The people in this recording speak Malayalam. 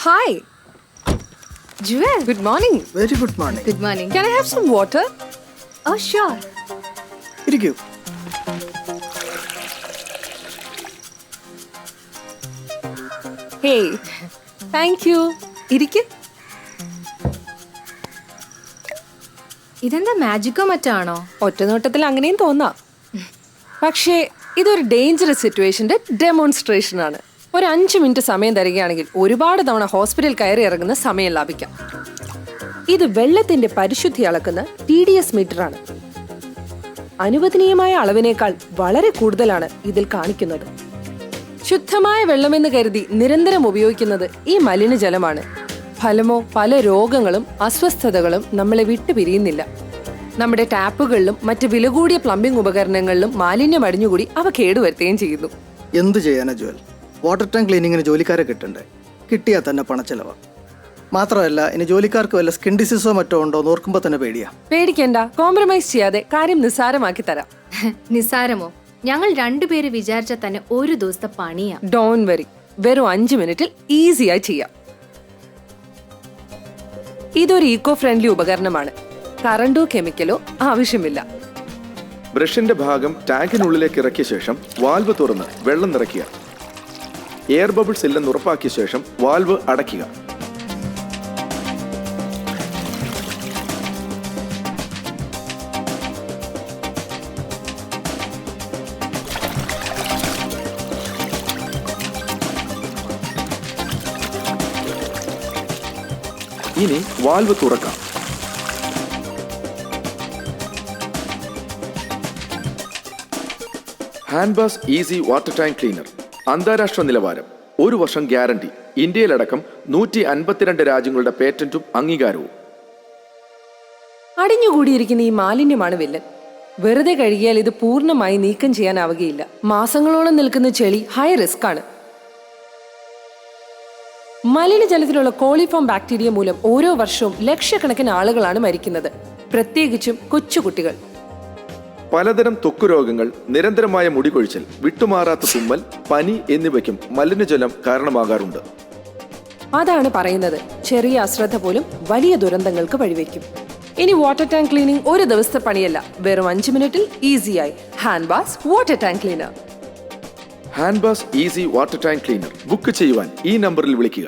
Hi. Jewel, good morning. Very good morning. Good morning. Can I have some water? Oh, sure. ഇരിക്കൂ. Hey, thank you. ഇരിക്ക്. ഇതെന്താ മാജിക്കോ മറ്റാണോ? ഒറ്റനോട്ടത്തിൽ അങ്ങനെയും തോന്നാം. പക്ഷേ ഇതൊരു ഡേഞ്ചറസ് സിറ്റുവേഷന്റെ ഡെമോൺസ്ട്രേഷൻ ആണ്. ഒരു 5 മിനിറ്റ് സമയം തരികയാണെങ്കിൽ ഒരുപാട് തവണ ഹോസ്പിറ്റൽ കയറി ഇറങ്ങുന്ന സമയം ലാഭിക്കാം. ഇത് വെള്ളത്തിന്റെ പരിശുദ്ധി അളക്കുന്ന TDS മീറ്ററാണ്. അനുവദനീയമായ അളവിനേക്കാൾ വളരെ കൂടുതലാണ് ഇതിൽ കാണിക്കുന്നത്. ശുദ്ധമായ വെള്ളമെന്ന് കരുതി നിരന്തരം ഉപയോഗിക്കുന്നത് ഈ മലിനജലമാണ്. ഫലമോ പല രോഗങ്ങളും അസ്വസ്ഥതകളും നമ്മളെ വിട്ടുപിരിയുന്നില്ല. നമ്മുടെ ടാപ്പുകളിലും മറ്റ് വില കൂടിയ പ്ലംബിംഗ് ഉപകരണങ്ങളിലും മാലിന്യം അടിഞ്ഞുകൂടി അവ കേടുവരുത്തുകയും ചെയ്യുന്നു. എന്ത് ചെയ്യാനാ ജുവൽ? വാട്ടർ ടാങ്ക് ക്ലീനിങ്ങിന് ജോലിക്കാരെ കിട്ടണ്ടേ? കിട്ടിയാൽ തന്നെ പണച്ചെലവാ. മാത്രമല്ല ഇനി ജോലിക്കാർക്ക് വല്ല സ്കിൻ ഡിസീസോ മറ്റോ ഉണ്ടോ എന്ന് ഓർക്കുമ്പോൾ തന്നെ പേടിയാ. പേടിക്കേണ്ട, കോംപ്രമൈസ് ചെയ്യാതെ കാര്യം നിസ്സാരമാക്കി തരാം. നിസ്സാരമോ? ഞങ്ങൾ 2 പേര് വിചാരിച്ചാൽ തന്നെ ഒരു ദിവസത്തെ പണിയാ. ഡോണ്ട് വറി, വെറും 5 മിനിറ്റിൽ ഈസിയായി ചെയ്യാം. ഇതൊരു ഈക്കോ ഫ്രണ്ട്ലി ഉപകരണമാണ്. കറണ്ടോ കെമിക്കലോ ആവശ്യമില്ല. ബ്രഷിന്റെ ഭാഗം ടാങ്കിനുള്ളിലേക്ക് ഇറക്കിയ ശേഷം വാൽവ് തുറന്ന് വെള്ളം നിറയ്ക്കുക. എയർ ബബിൾസ് ഇല്ലെന്ന് ഉറപ്പാക്കിയ ശേഷം വാൽവ് അടയ്ക്കുക. ഇനി വാൽവ് തുറക്കാം. ഹാൻഡ്ബാസ് ഈസി വാട്ടർ ടാങ്ക് ക്ലീനർ. അന്താരാഷ്ട്ര നിലവാരം, 1 വർഷം ഗ്യാരണ്ടി, ഇന്ത്യയിലടക്കം 152 രാജ്യങ്ങളുടെ പേറ്റന്റും അംഗീകാരവും. അടിഞ്ഞുകൂടിയിരിക്കുന്ന ഈ മാലിന്യമാണ് വില്ലൻ. വെറുതെ കഴുകിയാൽ ഇത് പൂർണ്ണമായി നീക്കം ചെയ്യാനാവുകയില്ല. മാസങ്ങളോളം നിൽക്കുന്ന ചെളി ഹൈ റിസ്ക് ആണ്. മലിനജലത്തിലുള്ള കോളിഫോം ബാക്ടീരിയ മൂലം ഓരോ വർഷവും ലക്ഷക്കണക്കിന് ആളുകളാണ് മരിക്കുന്നത്, പ്രത്യേകിച്ചും കൊച്ചുകുട്ടികൾ. പലതരം ത്വക്ക് രോഗങ്ങൾ, നിരന്തരമായ മുടികൊഴിച്ചൽ, വിട്ടുമാറാത്ത തുമ്മൽ, പനി എന്നിവയ്ക്കും മലിനജലം കാരണമാകാറുണ്ട്. അതാണ് പറയുന്നത്, ചെറിയ അശ്രദ്ധ പോലും വലിയ ദുരന്തങ്ങൾക്ക് വഴിവെക്കും. ഇനി വാട്ടർ ടാങ്ക് ക്ലീനിംഗ് ഒരു ദിവസത്തെ പണിയല്ല, വെറും 5 മിനിറ്റിൽ ഈസിയായി. ഹാൻഡ്ബാസ് water tank cleaner. ഹാൻഡ്ബാസ് easy water tank cleaner book ചെയ്യുവാൻ ഈ നമ്പറിൽ വിളിക്കുക.